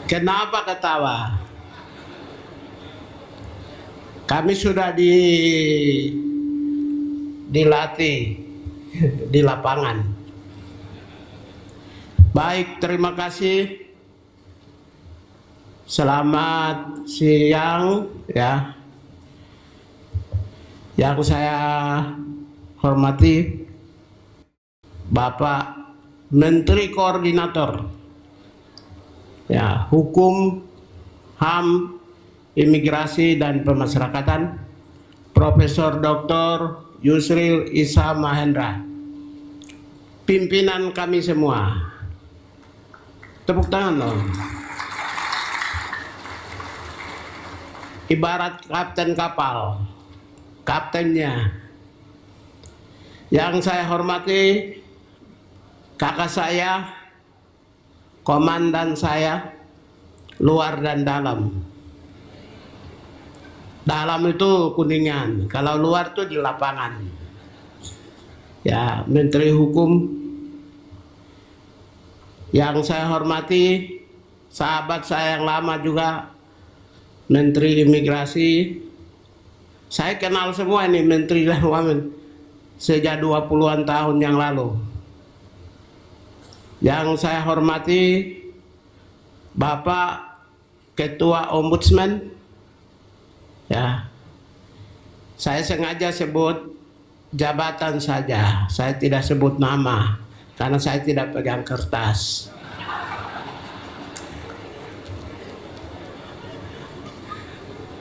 Kenapa ketawa? Kami sudah dilatih di lapangan. Baik, terima kasih. Selamat siang ya. Yang saya hormati Bapak Menteri Koordinator ya, Hukum, HAM, Imigrasi dan Pemasyarakatan, Profesor Dr. Yusril Issa Mahendra, pimpinan kami semua. Tepuk tangan dong. Ibarat kapten kapal, kaptennya. Yang saya hormati kakak saya, komandan saya, luar dan dalam. Dalam itu Kuningan, kalau luar itu di lapangan. Ya, Menteri Hukum. Yang saya hormati sahabat saya yang lama juga, Menteri Imigrasi. Saya kenal semua ini Menteri dan Wamen sejak 20-an tahun yang lalu. Yang saya hormati Bapak Ketua Ombudsman ya. Saya sengaja sebut jabatan saja, saya tidak sebut nama karena saya tidak pegang kertas.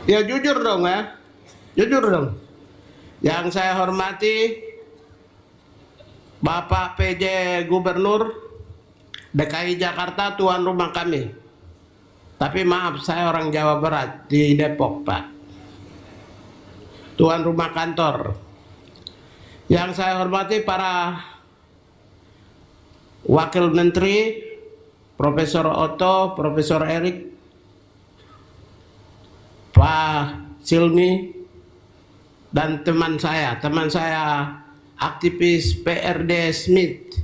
Ya jujur dong ya, jujur dong. Yang saya hormati Bapak PJ Gubernur DKI Jakarta, tuan rumah kami. Tapi maaf, saya orang Jawa Barat di Depok, Pak. Tuan rumah kantor. Yang saya hormati para Wakil Menteri, Profesor Otto, Profesor Erik, Pak Silmi, dan teman saya aktivis PRD Smith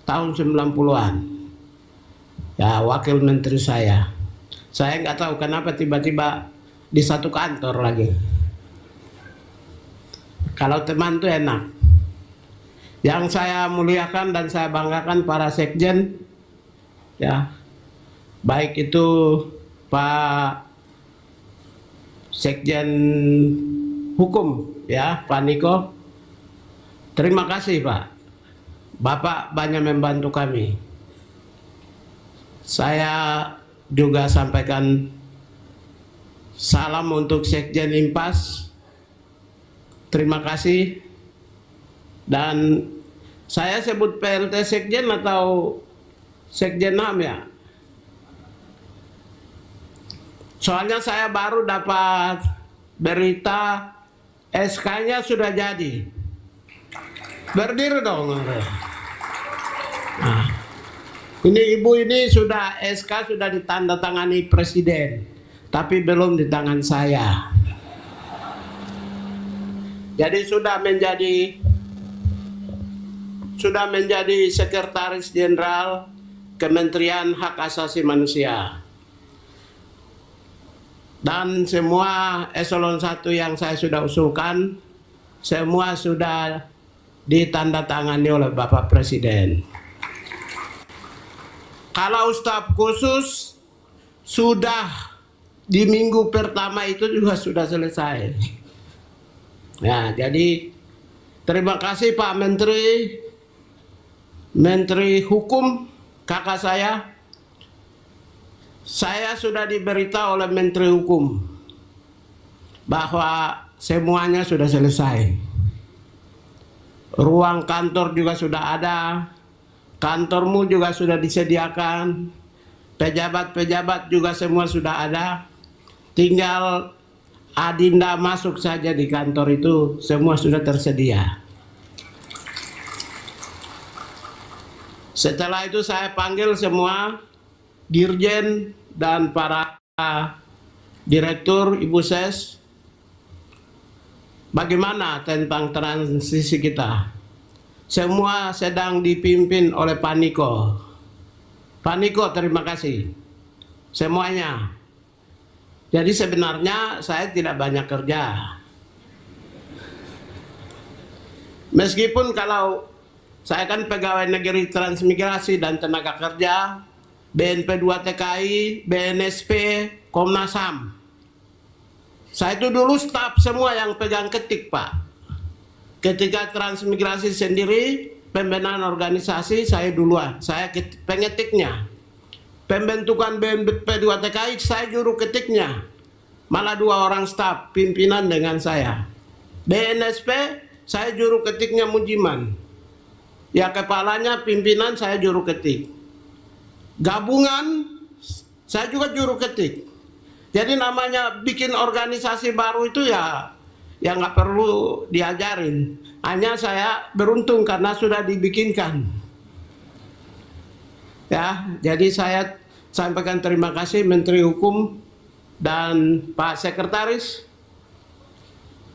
tahun 90-an. Ya, Wakil Menteri saya. Saya nggak tahu kenapa tiba-tiba di satu kantor lagi. Kalau teman tuh enak. Yang saya muliakan dan saya banggakan para sekjen, ya, baik itu Pak Sekjen Hukum ya, Pak Niko. Terima kasih Pak. Bapak banyak membantu kami. Saya juga sampaikan salam untuk Sekjen Impas. Terima kasih. Dan saya sebut PLT Sekjen atau Sekjen HAM ya. Soalnya saya baru dapat berita SK-nya sudah jadi. Berdiri dong. Nah, ini ibu ini sudah SK sudah ditandatangani presiden, tapi belum di tangan saya. Jadi sudah menjadi Sekretaris Jenderal Kementerian Hak Asasi Manusia. Dan semua eselon 1 yang saya sudah usulkan, semua sudah ditandatangani oleh Bapak Presiden. Kalau staf khusus sudah di minggu pertama itu juga sudah selesai. Nah, jadi terima kasih Pak Menteri, Menteri Hukum, kakak saya. Saya sudah diberitahu oleh Menteri Hukum bahwa semuanya sudah selesai. Ruang kantor juga sudah ada, kantormu juga sudah disediakan, pejabat-pejabat juga semua sudah ada. Tinggal Adinda masuk saja di kantor itu, semua sudah tersedia. Setelah itu saya panggil semua dirjen dan para direktur, Ibu Ses, bagaimana tentang transisi kita? Semua sedang dipimpin oleh Pak Niko. Pak Niko, terima kasih. semuanya. Jadi sebenarnya saya tidak banyak kerja. Meskipun kalau saya kan pegawai negeri transmigrasi dan tenaga kerja, BNP 2 TKI, BNSP, Komnas HAM. Saya itu dulu staf semua yang pegang ketik, Pak. Ketika transmigrasi sendiri, pembenahan organisasi saya duluan, saya pengetiknya. Pembentukan BNP 2 TKI saya juru ketiknya. Malah 2 orang staf pimpinan dengan saya. BNSP saya juru ketiknya Mujiman. Ya kepalanya pimpinan saya juru ketik. Gabungan saya juga juru ketik. Jadi namanya bikin organisasi baru itu ya nggak perlu diajarin. Hanya saya beruntung karena sudah dibikinkan. Ya, jadi saya sampaikan terima kasih Menteri Hukum dan Pak Sekretaris,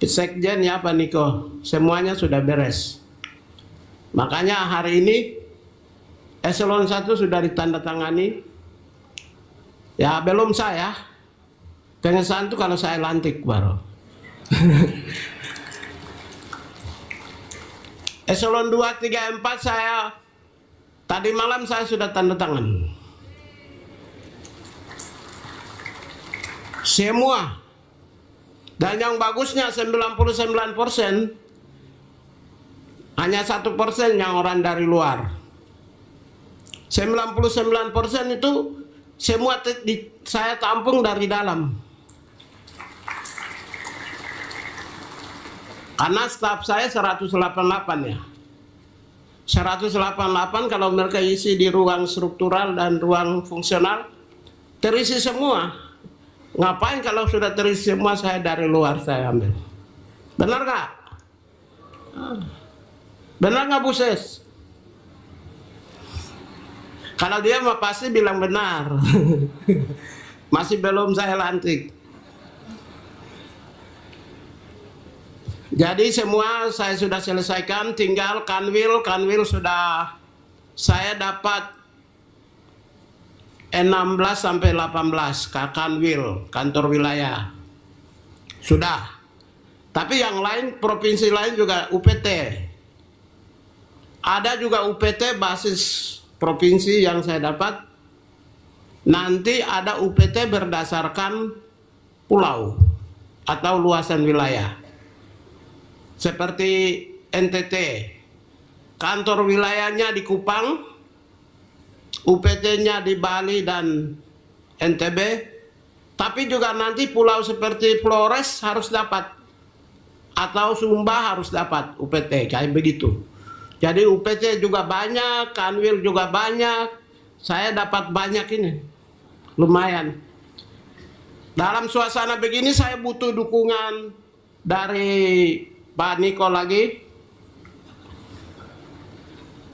Sekjen ya Pak Niko, semuanya sudah beres. Makanya hari ini Eselon 1 sudah ditandatangani. Ya belum saya. Pengesahan itu kalau saya lantik baru. Eselon 2, 3, 4 saya tadi malam saya sudah tanda tangan. Semua. Dan yang bagusnya 99%, hanya 1% yang orang dari luar. 99% itu semua saya tampung dari dalam. Karena staf saya 188 ya. 188 kalau mereka isi di ruang struktural dan ruang fungsional, terisi semua. Ngapain kalau sudah terisi semua saya dari luar saya ambil. Benar nggak? Benar nggak Bu Ses? Kalau dia mah pasti bilang benar. Masih belum saya lantik. Jadi semua saya sudah selesaikan, tinggal kanwil sudah saya dapat 16 sampai 18 kanwil, kantor wilayah. Sudah. Tapi yang lain, provinsi lain juga UPT. Ada juga UPT basis provinsi yang saya dapat. Nanti ada UPT berdasarkan pulau atau luasan wilayah. Seperti NTT, kantor wilayahnya di Kupang, UPT-nya di Bali dan NTB, tapi juga nanti pulau seperti Flores harus dapat, atau Sumba harus dapat UPT, kayak begitu. Jadi UPT juga banyak, kanwil juga banyak, saya dapat banyak ini, lumayan. Dalam suasana begini saya butuh dukungan dari Pak Niko lagi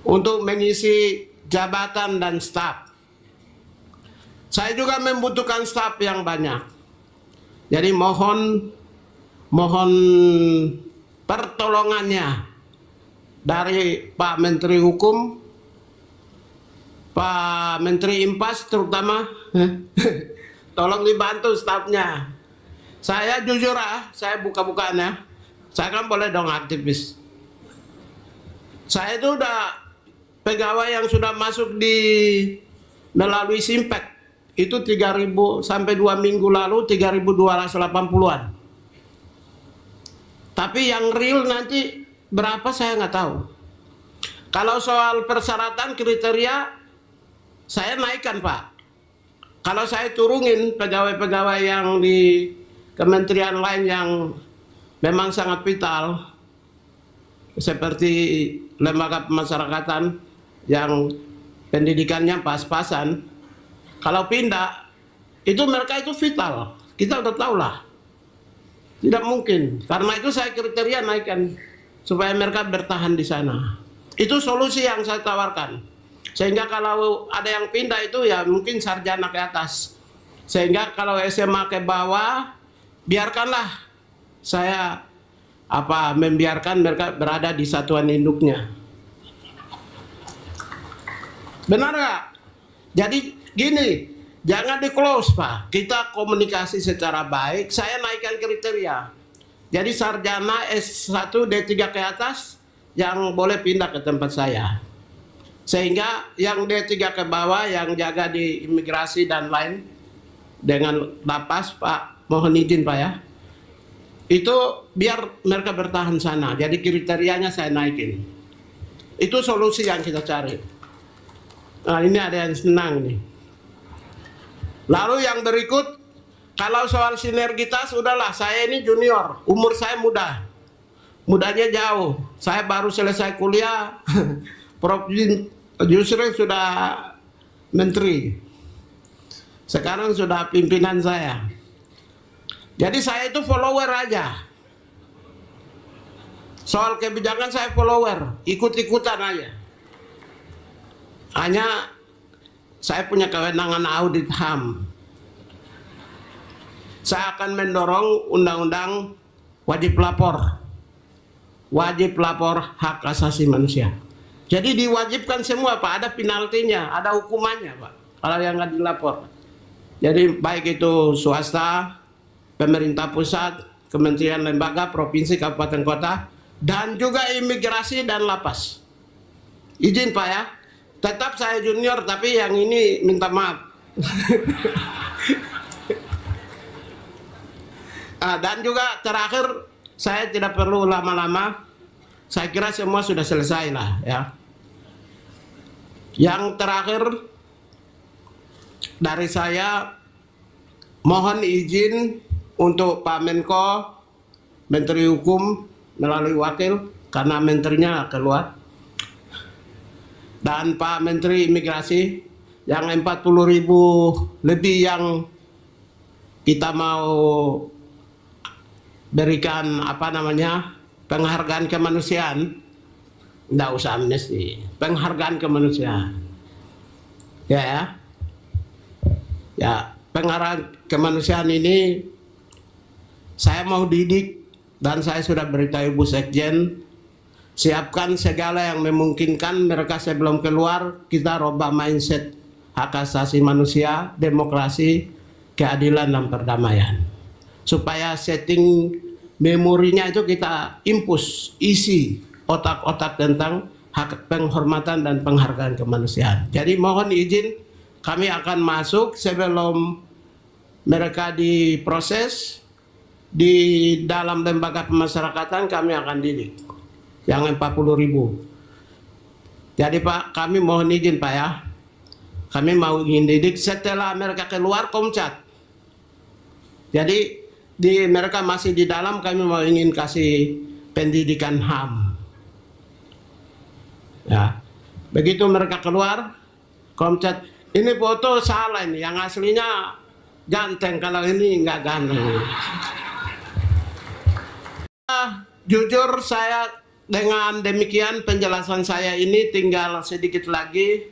untuk mengisi jabatan dan staf. Saya juga membutuhkan staf yang banyak. Jadi mohon pertolongannya dari Pak Menteri Hukum, Pak Menteri Impas terutama. Tolong dibantu stafnya. Saya jujur saya buka-bukaan ya. Saya kan boleh dong aktivis. Saya itu udah pegawai yang sudah masuk di melalui Simpek itu 3.000 sampai 2 minggu lalu 3.280-an. Tapi yang real nanti berapa saya nggak tahu. Kalau soal persyaratan kriteria saya naikkan Pak. Kalau saya turunin pegawai-pegawai yang di kementerian lain yang memang sangat vital seperti lembaga pemasyarakatan yang pendidikannya pas-pasan, kalau pindah itu mereka itu vital, kita udah tahu lah, tidak mungkin. Karena itu saya kriteria naikkan supaya mereka bertahan di sana. Itu solusi yang saya tawarkan, sehingga kalau ada yang pindah itu ya mungkin sarjana ke atas, sehingga kalau SMA ke bawah biarkanlah saya membiarkan mereka berada di satuan induknya. Benar nggak? Jadi gini, Jangan di close, Pak. Kita komunikasi secara baik. Saya naikkan kriteria. Jadi sarjana S1, D3 ke atas yang boleh pindah ke tempat saya. Sehingga yang D3 ke bawah yang jaga di imigrasi dan lain dengan lapas, Pak, mohon izin Pak ya. Itu biar mereka bertahan sana. Jadi kriterianya saya naikin. Itu solusi yang kita cari. Nah, ini ada yang senang nih. Lalu yang berikut, kalau soal sinergitas, udahlah, saya ini junior, umur saya muda. Mudanya jauh. Saya baru selesai kuliah, Prof. Yusril sudah menteri. Sekarang sudah pimpinan saya. Jadi saya itu follower aja. Soal kebijakan saya follower, ikut-ikutan aja. Hanya saya punya kewenangan audit HAM. Saya akan mendorong undang-undang wajib lapor. Wajib lapor hak asasi manusia. Jadi diwajibkan semua Pak, ada penaltinya, ada hukumannya Pak. Kalau yang nggak dilapor. Jadi baik itu swasta, pemerintah pusat, kementerian lembaga, provinsi, kabupaten kota, dan juga imigrasi dan lapas. Izin Pak ya, tetap saya junior tapi yang ini minta maaf. Dan juga terakhir, saya tidak perlu lama-lama, saya kira semua sudah selesai lah ya. Yang terakhir dari saya, mohon izin untuk Pak Menko, Menteri Hukum melalui wakil karena menterinya keluar, dan Pak Menteri Imigrasi yang 40.000 lebih yang kita mau berikan penghargaan kemanusiaan, nggak usah amnesti, penghargaan kemanusiaan ya. Penghargaan kemanusiaan ini saya mau didik dan saya sudah beritahu Bu Sekjen, siapkan segala yang memungkinkan mereka sebelum keluar, kita robah mindset hak asasi manusia, demokrasi, keadilan dan perdamaian. Supaya setting memorinya itu kita impus, isi otak-otak tentang hak penghormatan dan penghargaan kemanusiaan. Jadi mohon izin, kami akan masuk sebelum mereka diproses di dalam lembaga pemasyarakatan, kami akan didik yang 40.000. Jadi Pak, kami mohon izin Pak ya, kami mau ingin didik setelah mereka keluar Komcat. Jadi mereka masih di dalam, kami mau ingin kasih pendidikan HAM ya. Begitu mereka keluar Komcat, ini foto salah ini, yang aslinya ganteng, kalau ini nggak ganteng. Jujur saya dengan demikian penjelasan saya ini tinggal sedikit lagi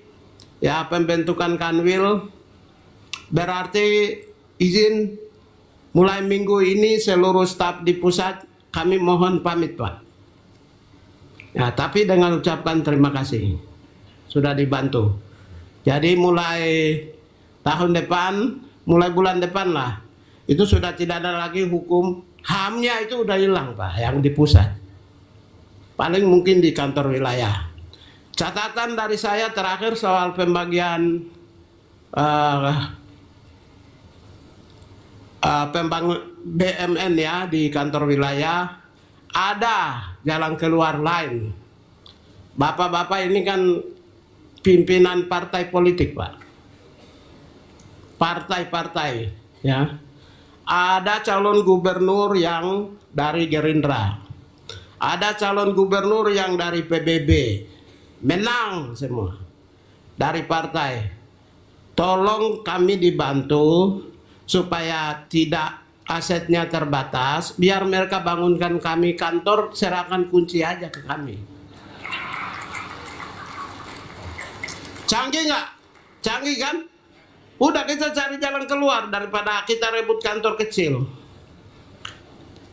ya, pembentukan Kanwil. Berarti izin mulai minggu ini seluruh staf di pusat kami mohon pamit Pak ya, tapi dengan ucapkan terima kasih sudah dibantu. Jadi mulai tahun depan, mulai bulan depan lah, itu sudah tidak ada lagi hukum HAM-nya, itu udah hilang Pak yang di pusat. Paling mungkin di kantor wilayah. Catatan dari saya terakhir soal pembagian pembangun BMN ya di kantor wilayah, ada jalan keluar lain. Bapak-bapak ini kan pimpinan partai politik Pak, partai-partai ya. Ada calon gubernur yang dari Gerindra, ada calon gubernur yang dari PBB, menang semua dari partai. Tolong kami dibantu supaya tidak asetnya terbatas, biar mereka bangunkan kami kantor, serahkan kunci aja ke kami. Canggih nggak? Canggih kan? Udah, kita cari jalan keluar daripada kita rebut kantor kecil.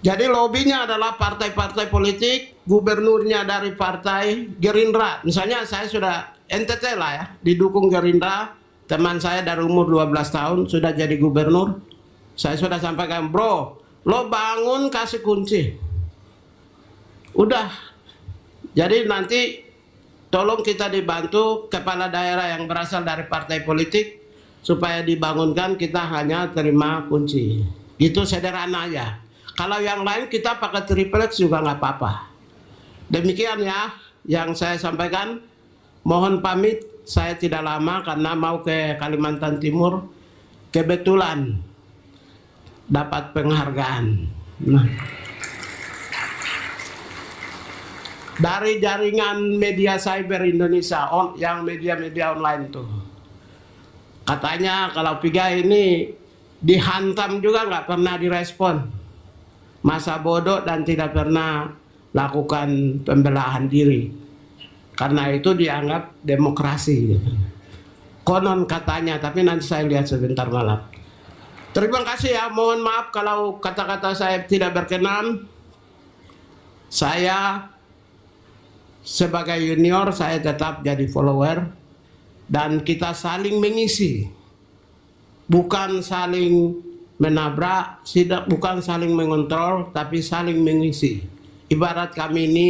Jadi lobbynya adalah partai-partai politik, gubernurnya dari partai Gerindra. Misalnya saya sudah NTT lah ya, didukung Gerindra, teman saya dari umur 12 tahun sudah jadi gubernur. Saya sudah sampaikan, bro, lo bangun kasih kunci. Udah. Jadi nanti tolong kita dibantu kepala daerah yang berasal dari partai politik supaya dibangunkan, kita hanya terima kunci. Itu sederhana aja. Kalau yang lain kita pakai triplex juga nggak apa-apa. Demikian ya yang saya sampaikan. Mohon pamit, saya tidak lama karena mau ke Kalimantan Timur. Kebetulan dapat penghargaan. Nah, dari jaringan media cyber Indonesia, yang media-media online tuh, katanya kalau Pigai ini dihantam juga nggak pernah direspon, masa bodoh dan tidak pernah lakukan pembelaan diri. Karena itu dianggap demokrasi. Konon katanya, tapi nanti saya lihat sebentar malam. Terima kasih ya, mohon maaf kalau kata-kata saya tidak berkenan. Saya sebagai junior, saya tetap jadi follower. Dan kita saling mengisi. Bukan saling menabrak, bukan saling mengontrol, tapi saling mengisi. Ibarat kami ini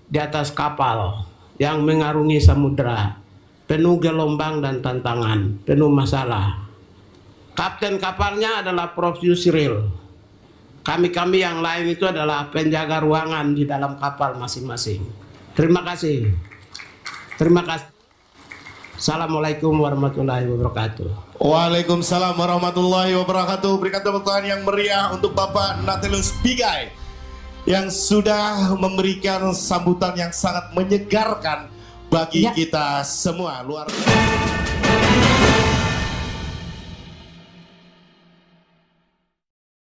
di atas kapal yang mengarungi samudera, penuh gelombang dan tantangan, penuh masalah. Kapten kapalnya adalah Prof. Yusril. Kami-kami yang lain itu adalah penjaga ruangan di dalam kapal masing-masing. Terima kasih. Terima kasih. Assalamualaikum warahmatullahi wabarakatuh. Waalaikumsalam warahmatullahi wabarakatuh. Berikan tepuk tangan yang meriah untuk Bapak Nathelus Pigai yang sudah memberikan sambutan yang sangat menyegarkan bagi kita semua. Luar biasa.